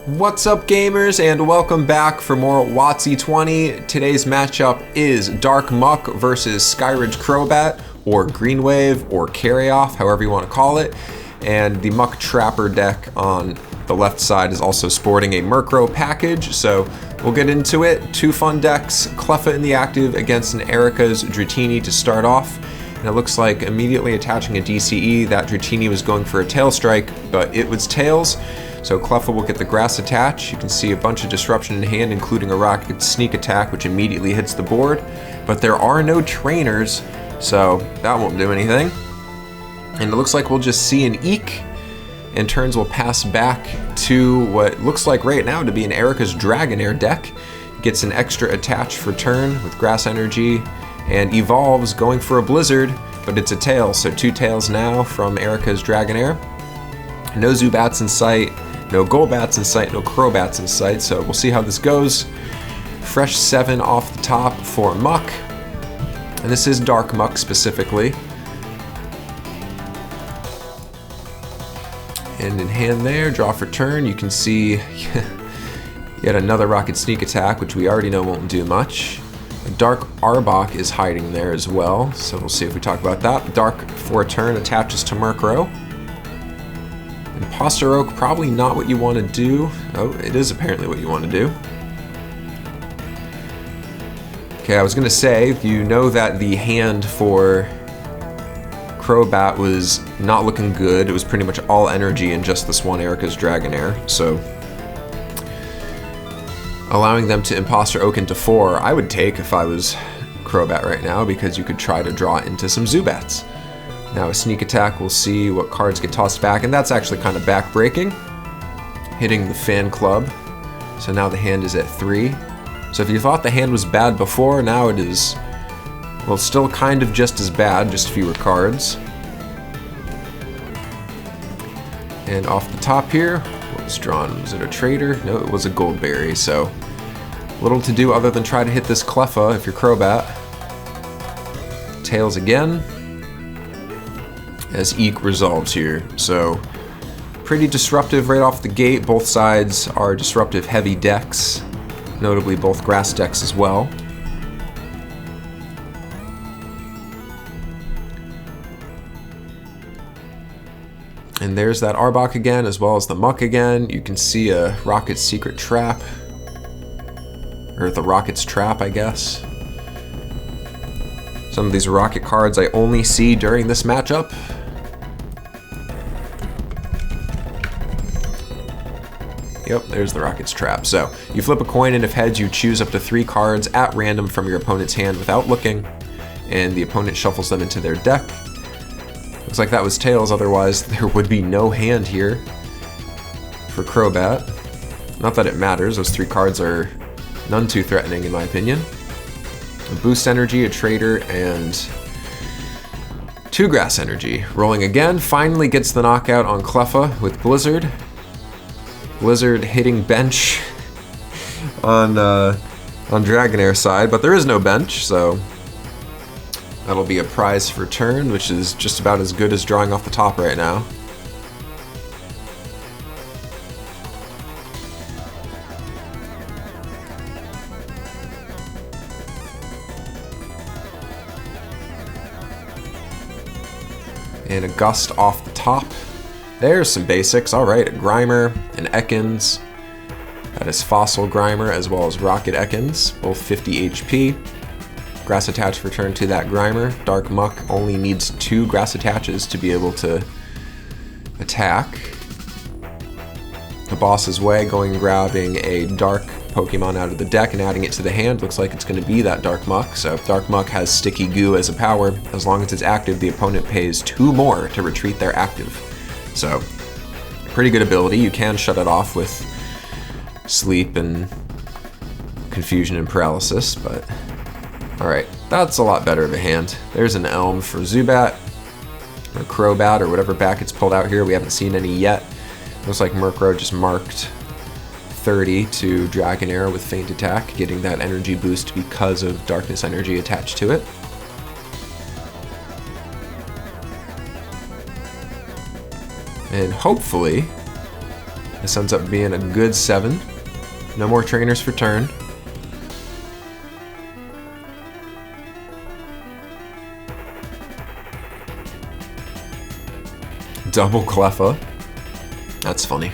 What's up, gamers, and welcome back for more WotC-20. Today's matchup is Dark Muck versus Skyridge Crobat, or Green Wave, or Carry Off, however you want to call it. And the Muck Trapper deck on the left side is also sporting a Murkrow package, so we'll get into it. Two fun decks, Cleffa in the active against an Erica's Dratini to start off. And it looks like immediately attaching a DCE, that Dratini was going for a Tail Strike, but it was Tails. So Cleffa will get the Grass attach. You can see a bunch of disruption in hand, including a Rocket Sneak attack, which immediately hits the board. But there are no trainers, so that won't do anything. And it looks like we'll just see an Eek, and turns will pass back to what looks like right now to be an Erica's Dragonair deck. Gets an extra attach for turn with Grass Energy, and evolves going for a Blizzard, but it's a Tail, so two Tails now from Erica's Dragonair. No Zubats in sight. No Golbats in sight, no Crobats in sight, so we'll see how this goes. Fresh 7 off the top for Muck, and this is Dark Muck specifically. And in hand there, draw for turn, you can see yet another Rocket Sneak attack, which we already know won't do much. A Dark Arbok is hiding there as well, so we'll see if we talk about that. Dark for a turn attaches to Murkrow. Imposter Oak, probably not what you want to do. Oh, it is apparently what you want to do. Okay, I was going to say, you know that the hand for Crobat was not looking good. It was pretty much all energy in just this one Erica's Dragonair, so allowing them to Imposter Oak into 4, I would take if I was Crobat right now, because you could try to draw into some Zubats. Now a Sneak attack, we'll see what cards get tossed back, and that's actually kind of back-breaking, hitting the Fan Club. So now the hand is at 3. So if you thought the hand was bad before, now it is, well, still kind of just as bad, just fewer cards. And off the top here, what was drawn? Was it a Trader? No, it was a Goldberry, so little to do other than try to hit this Cleffa if you're Crobat. Tails again, as Eek resolves here. So pretty disruptive right off the gate. Both sides are disruptive heavy decks, notably both grass decks as well. And there's that Arbok again, as well as the Muck again. You can see a Rocket's Secret Trap, or the Rocket's Trap, I guess. Some of these Rocket cards I only see during this matchup. Yep, there's the Rocket's Trap. So you flip a coin, and if heads, you choose up to 3 cards at random from your opponent's hand without looking, and the opponent shuffles them into their deck. Looks like that was Tails, otherwise there would be no hand here for Crobat. Not that it matters, those 3 cards are none too threatening in my opinion. A Boost Energy, a Trader, and 2 Grass Energy. Rolling again, finally gets the knockout on Cleffa with Blizzard. Blizzard hitting bench on Dragonair side, but there is no bench, so that'll be a prize for turn, which is just about as good as drawing off the top right now. And a Gust off the top. There's some basics. Alright, a Grimer, an Ekans. That is Fossil Grimer as well as Rocket Ekans, both 50 HP. Grass attach for turn to that Grimer. Dark Muck only needs 2 grass attaches to be able to attack. The boss's way, going and grabbing a Dark Pokemon out of the deck and adding it to the hand. Looks like it's going to be that Dark Muck. So if Dark Muck has Sticky Goo as a power, as long as it's active, the opponent pays 2 more to retreat their active. So, pretty good ability. You can shut it off with Sleep and Confusion and Paralysis, but alright, that's a lot better of a hand. There's an Elm for Zubat, or Crobat, or whatever back it's pulled out here. We haven't seen any yet. Looks like Murkrow just marked 30 to Dragonair with Feint Attack, getting that energy boost because of Darkness Energy attached to it. And hopefully This ends up being a good 7. No more trainers for turn. Double Cleffa. That's funny.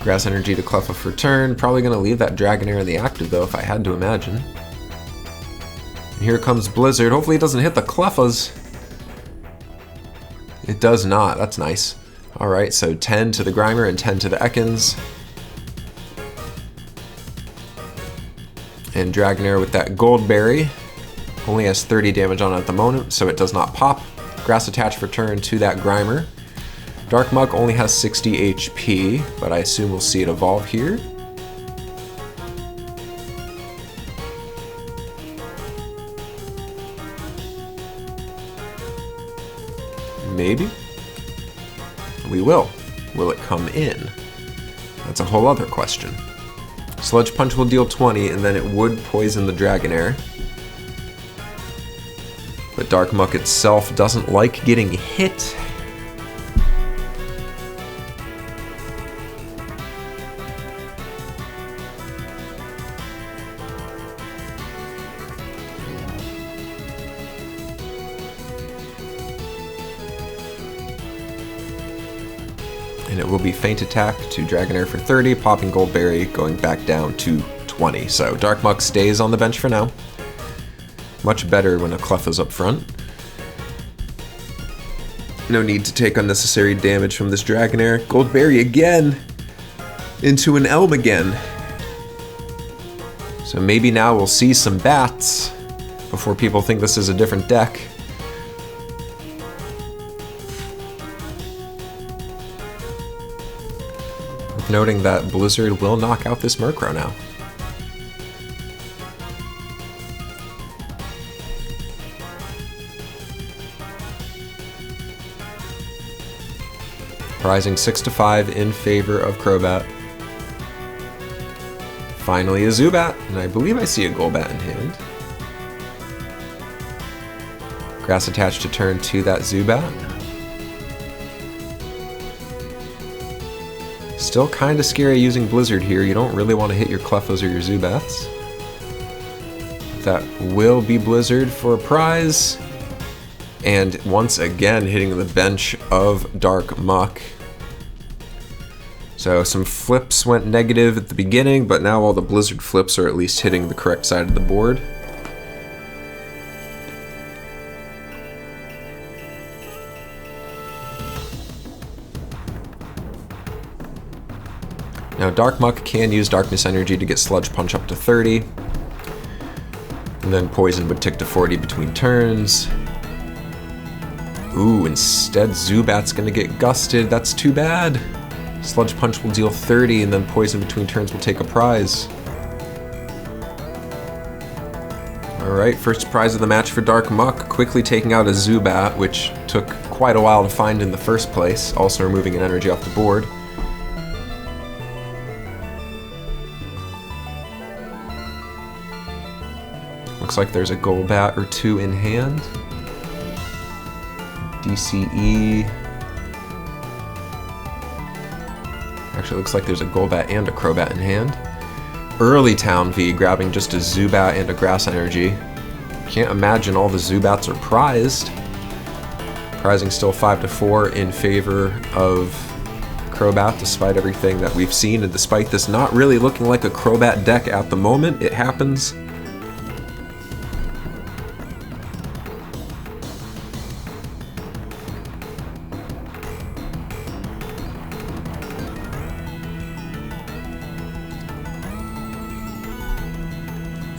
Grass Energy to Cleffa for turn. Probably going to leave that Dragonair in the active though, if I had to imagine. And here comes Blizzard. Hopefully it doesn't hit the Cleffas. It does not. That's nice. Alright, so 10 to the Grimer and 10 to the Ekans. And Dragonair with that Goldberry. Only has 30 damage on it at the moment, so it does not pop. Grass Attach for turn to that Grimer. Dark Muck only has 60 HP, but I assume we'll see it evolve here. Maybe? We will. Will it come in? That's a whole other question. Sludge Punch will deal 20, and then it would poison the Dragonair. But Dark Muck itself doesn't like getting hit. And it will be Feint Attack to Dragonair for 30, popping Goldberry, going back down to 20. So Dark Muck stays on the bench for now. Much better when a Cleffa's up front. No need to take unnecessary damage from this Dragonair. Goldberry again! Into an Elm again. So maybe now we'll see some bats before people think this is a different deck. Noting that Blizzard will knock out this Murkrow now. Rising 6-5 in favor of Crobat. Finally a Zubat, and I believe I see a Golbat in hand. Grass Attached to turn to that Zubat. Still kind of scary using Blizzard here. You don't really want to hit your Cleffas or your Zubats. That will be Blizzard for a prize. And once again hitting the bench of Dark Muck. So some flips went negative at the beginning, but now all the Blizzard flips are at least hitting the correct side of the board. Now Dark Muck can use Darkness Energy to get Sludge Punch up to 30. And then Poison would tick to 40 between turns. Ooh, instead Zubat's gonna get gusted. That's too bad. Sludge Punch will deal 30 and then Poison between turns will take a prize. Alright, first prize of the match for Dark Muck, quickly taking out a Zubat, which took quite a while to find in the first place, also removing an energy off the board. Looks like there's a Golbat or two in hand. DCE. Actually, looks like there's a Golbat and a Crobat in hand. Early Town V grabbing just a Zubat and a Grass Energy. Can't imagine all the Zubats are prized. Prizing still 5-4 in favor of Crobat, despite everything that we've seen, and despite this not really looking like a Crobat deck at the moment. It happens.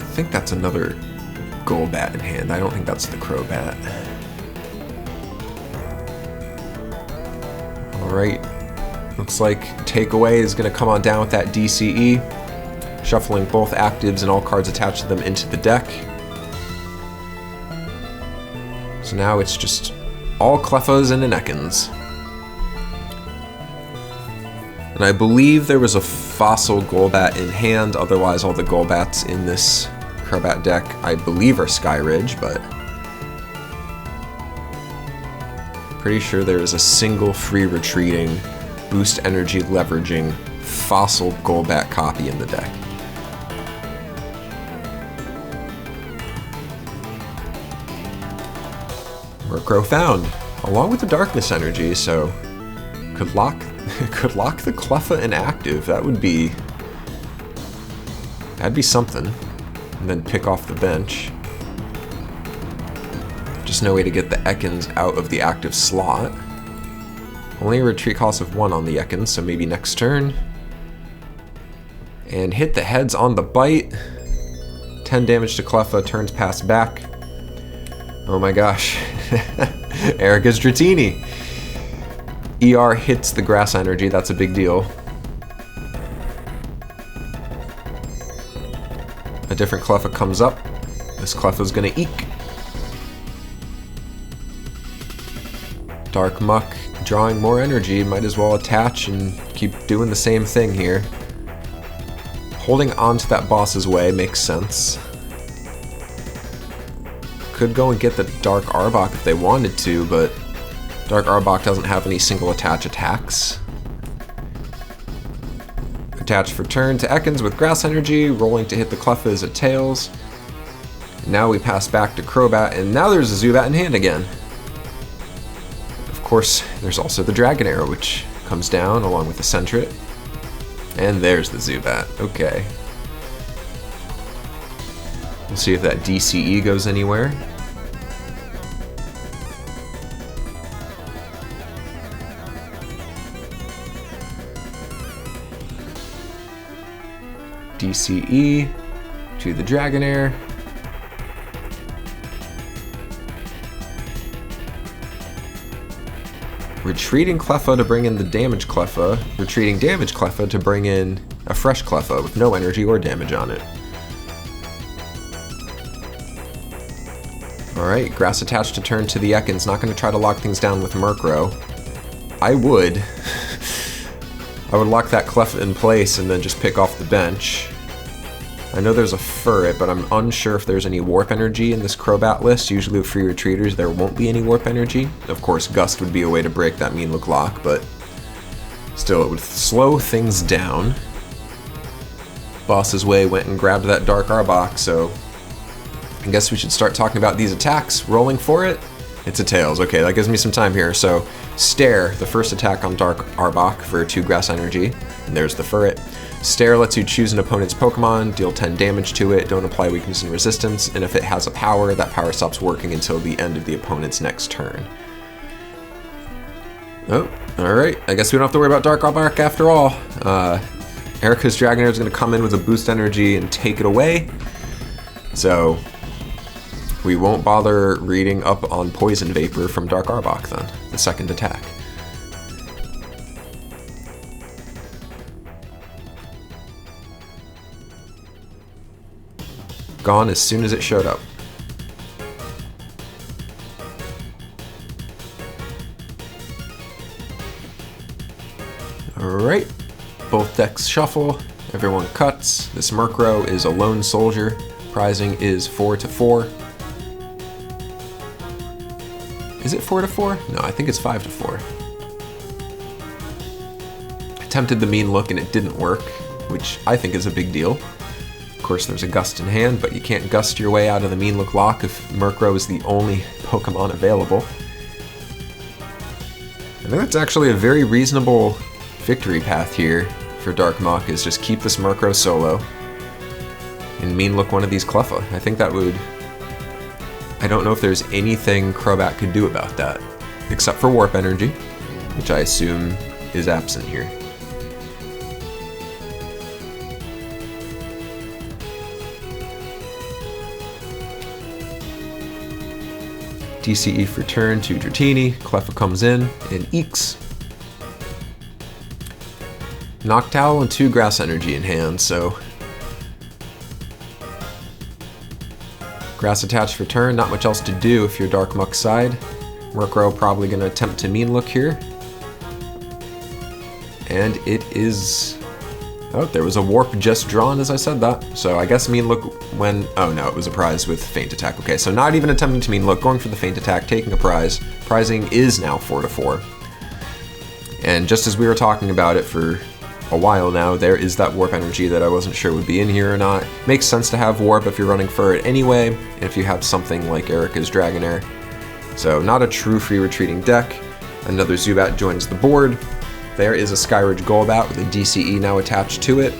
I think that's another Golbat in hand. I don't think that's the Crobat. Alright. Looks like Takeaway is going to come on down with that DCE. Shuffling both actives and all cards attached to them into the deck. So now it's just all Cleffas and an Ekans. And I believe there was a Fossil Golbat in hand, otherwise all the Golbats in this Crobat deck, I believe, are Skyridge, but pretty sure there is a single free retreating boost energy leveraging fossil Golbat copy in the deck. Murkrow found, along with the darkness energy, so could lock the Cleffa inactive. That'd be something. And then pick off the bench. Just no way to get the Ekans out of the active slot. Only a retreat cost of 1 on the Ekans, so maybe next turn. And hit the heads on the bite. 10 damage to Cleffa, turns pass back. Oh my gosh. Erika's Dratini. ER hits the grass energy, that's a big deal. A different Cleffa comes up. This Cleffa's gonna eek. Dark Muck drawing more energy, might as well attach and keep doing the same thing here. Holding onto that boss's way makes sense. Could go and get the Dark Arbok if they wanted to, but Dark Arbok doesn't have any single attach attacks. Attach for turn to Ekans with grass energy, rolling to hit the Cleffa is a Tails. Now we pass back to Crobat, and now there's a Zubat in hand again. Of course, there's also the Dragonair, which comes down along with the Sentret. And there's the Zubat, okay. We'll see if that DCE goes anywhere. DCE to the Dragonair. Retreating Cleffa to bring in the damage Cleffa. Retreating damage Cleffa to bring in a fresh Cleffa with no energy or damage on it. Alright, grass attached to turn to the Ekans. Not going to try to lock things down with Murkrow. I would. I would lock that Cleffa in place and then just pick off the bench. I know there's a Furret, but I'm unsure if there's any Warp Energy in this Crobat list. Usually with free retreaters there won't be any Warp Energy. Of course, Gust would be a way to break that mean look lock, but still it would slow things down. Boss's Way went and grabbed that Dark Arbok, so I guess we should start talking about these attacks. Rolling for it. It's a Tails. Okay, that gives me some time here. So, Stare, the first attack on Dark Arbok for 2 grass energy. And there's the Furret. Stare lets you choose an opponent's Pokemon, deal 10 damage to it, don't apply weakness and resistance, and if it has a power, that power stops working until the end of the opponent's next turn. Oh, alright. I guess we don't have to worry about Dark Arbok after all. Erika's Dragonair is going to come in with a boost energy and take it away. So, we won't bother reading up on Poison Vapor from Dark Arbok then, the second attack. Gone as soon as it showed up. Alright, both decks shuffle, everyone cuts. This Murkrow is a lone soldier. Prizing is 4-4. Is it 4-4? No, I think it's 5-4. Attempted the mean look and it didn't work, which I think is a big deal. Of course, there's a Gust in hand, but you can't Gust your way out of the mean look lock if Murkrow is the only Pokemon available. I think that's actually a very reasonable victory path here for Dark Muck, is just keep this Murkrow solo and mean look one of these Cleffa. I think that would... I don't know if there's anything Crobat could do about that, except for Warp Energy, which I assume is absent here. DCE for turn to Dratini. Cleffa comes in and eeks. Noctowl and 2 grass energy in hand, so grass attached for turn, not much else to do if you're Dark Muck side. Murkrow probably going to attempt to mean look here. And it is... Oh, there was a warp just drawn as I said that. So I guess mean look when... Oh no, it was a prize with feint attack. Okay, so not even attempting to mean look, going for the feint attack, taking a prize. Prizing is now 4-4. And just as we were talking about it for a while now, there is that warp energy that I wasn't sure would be in here or not. Makes sense to have warp if you're running Furret anyway, and if you have something like Erica's Dragonair. So not a true free retreating deck. Another Zubat joins the board. There is a Skyridge Golbat with a DCE now attached to it.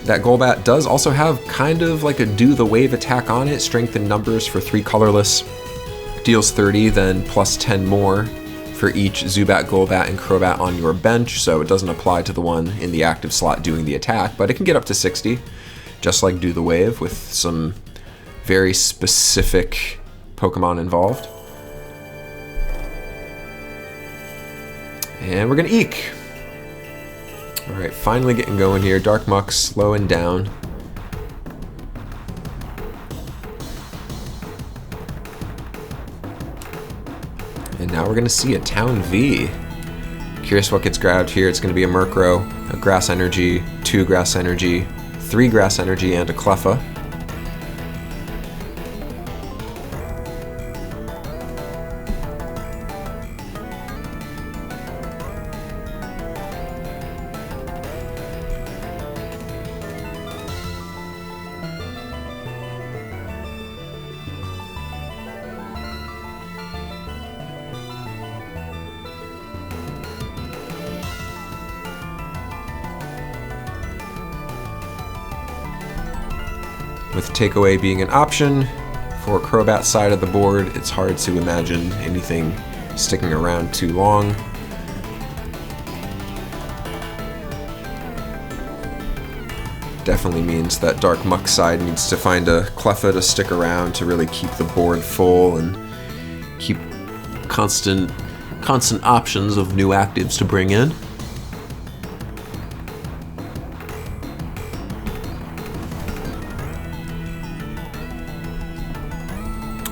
That Golbat does also have kind of like a do the wave attack on it, strength in numbers for 3 colorless. Deals 30, then plus 10 more for each Zubat, Golbat, and Crobat on your bench, so it doesn't apply to the one in the active slot doing the attack, but it can get up to 60, just like Do the Wave, with some very specific Pokemon involved. And we're gonna Eek. Alright, finally getting going here. Dark Muck slowing down. And now we're gonna see a Town V. Curious what gets grabbed here. It's gonna be a Murkrow, a Grass Energy, 2 Grass Energy, 3 Grass Energy, and a Cleffa. With takeaway being an option for Crobat's side of the board, it's hard to imagine anything sticking around too long. Definitely means that Dark Muck side needs to find a Cleffa to stick around to really keep the board full and keep constant options of new actives to bring in.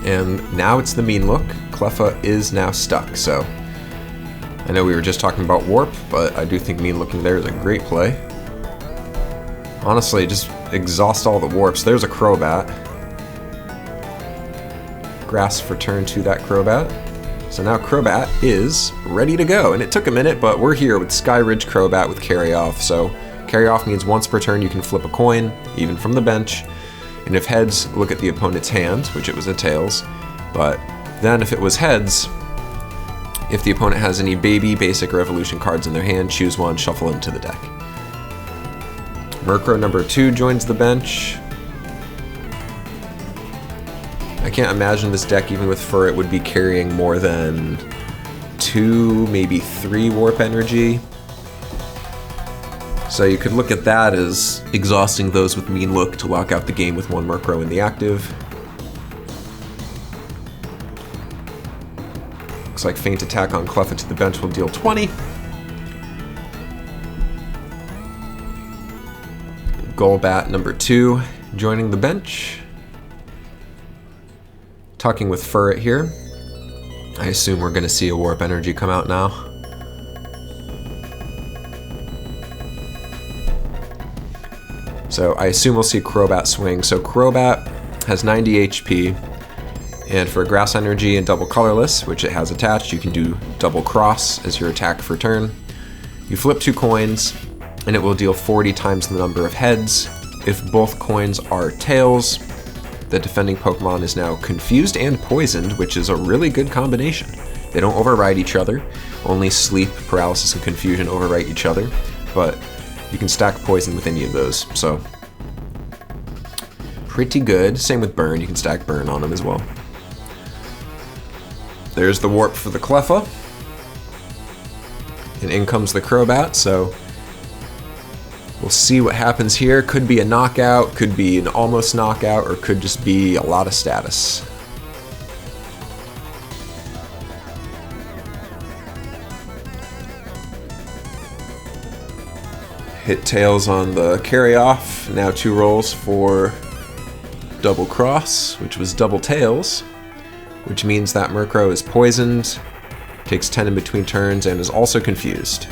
And now it's the mean look. Cleffa is now stuck, so I know we were just talking about warp, but I do think mean looking there is a great play. Honestly, just exhaust all the warps. There's a Crobat. Grass for turn to that Crobat. So now Crobat is ready to go, and it took a minute, but we're here with Skyridge Crobat with Carry Off. So Carry Off means once per turn you can flip a coin, even from the bench. And if heads, look at the opponent's hand, which it was a tails. But then if it was heads, if the opponent has any baby, basic, or evolution cards in their hand, choose one, shuffle them to the deck. Murkrow number 2 joins the bench. I can't imagine this deck, even with Furret, would be carrying more than 2, maybe 3 warp energy. So you could look at that as exhausting those with mean look to lock out the game with 1 Murkrow in the active. Looks like Feint Attack on Cleffa to the bench will deal 20. Golbat number 2 joining the bench. Talking with Furret here. I assume we're going to see a warp energy come out now. So I assume we'll see Crobat swing. So Crobat has 90 HP, and for Grass Energy and double colorless, which it has attached, you can do double cross as your attack for turn. You flip 2 coins, and it will deal 40 times the number of heads. If both coins are tails, the defending Pokemon is now confused and poisoned, which is a really good combination. They don't override each other. Only sleep, paralysis, and confusion overwrite each other, but you can stack poison with any of those, so pretty good. Same with burn, you can stack burn on them as well. There's the warp for the Cleffa. And in comes the Crobat, so we'll see what happens here. Could be a knockout, could be an almost knockout, or could just be a lot of status. Hit tails on the Carry Off. Now 2 rolls for double cross, which was double tails, which means that Murkrow is poisoned, takes 10 in between turns, and is also confused.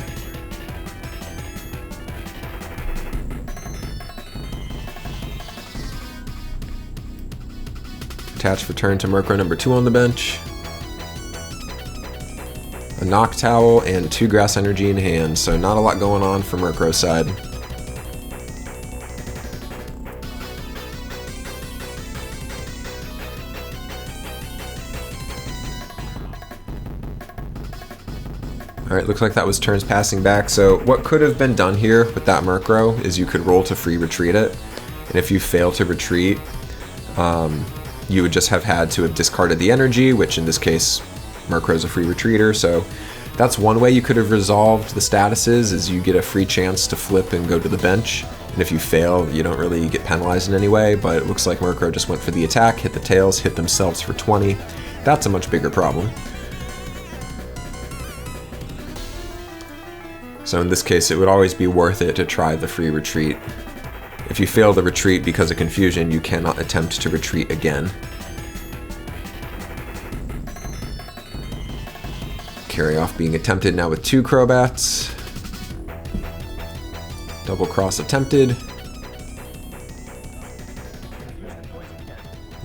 Attach for turn to Murkrow number 2 on the bench. a Knock Towel, and 2 Grass Energy in hand, so not a lot going on from Murkrow's side. Alright, looks like that was turns passing back, so what could have been done here with that Murkrow is you could roll to free retreat it, and if you fail to retreat, you would just have had to have discarded the energy, which in this case, Murkrow's a free retreater, so that's one way you could have resolved the statuses, is you get a free chance to flip and go to the bench, and if you fail, you don't really get penalized in any way, but it looks like Murkrow just went for the attack, hit the tails, hit themselves for 20. That's a much bigger problem. So in this case, it would always be worth it to try the free retreat. If you fail the retreat because of confusion, you cannot attempt to retreat again. Carry off being attempted now with 2 Crobats. Double cross attempted.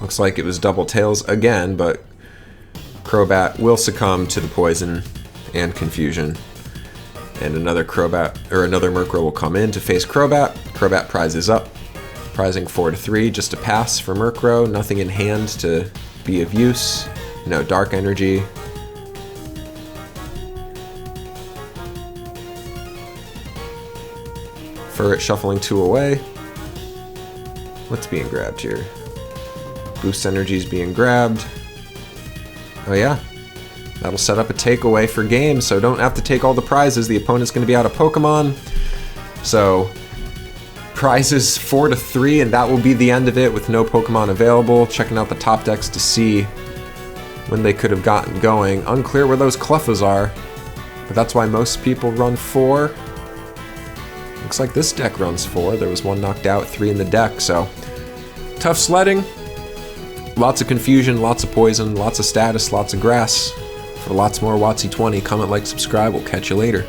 Looks like it was double tails again, but Crobat will succumb to the poison and confusion. And another Crobat, or another Murkrow will come in to face Crobat. Crobat prizes up, prizing 4-3, just a pass for Murkrow. Nothing in hand to be of use. No Dark Energy. Furret shuffling 2 away. What's being grabbed here? Boost Energy is being grabbed. Oh yeah. That'll set up a takeaway for game, so don't have to take all the prizes. The opponent's going to be out of Pokemon. So, prizes 4-3, and that will be the end of it with no Pokemon available. Checking out the top decks to see when they could have gotten going. Unclear where those Clefas are, but that's why most people run 4. Looks like this deck runs 4. There was 1 knocked out, 3 in the deck, so tough sledding. Lots of confusion, lots of poison, lots of status, lots of grass. For lots more WotC-20, comment, like, subscribe. We'll catch you later.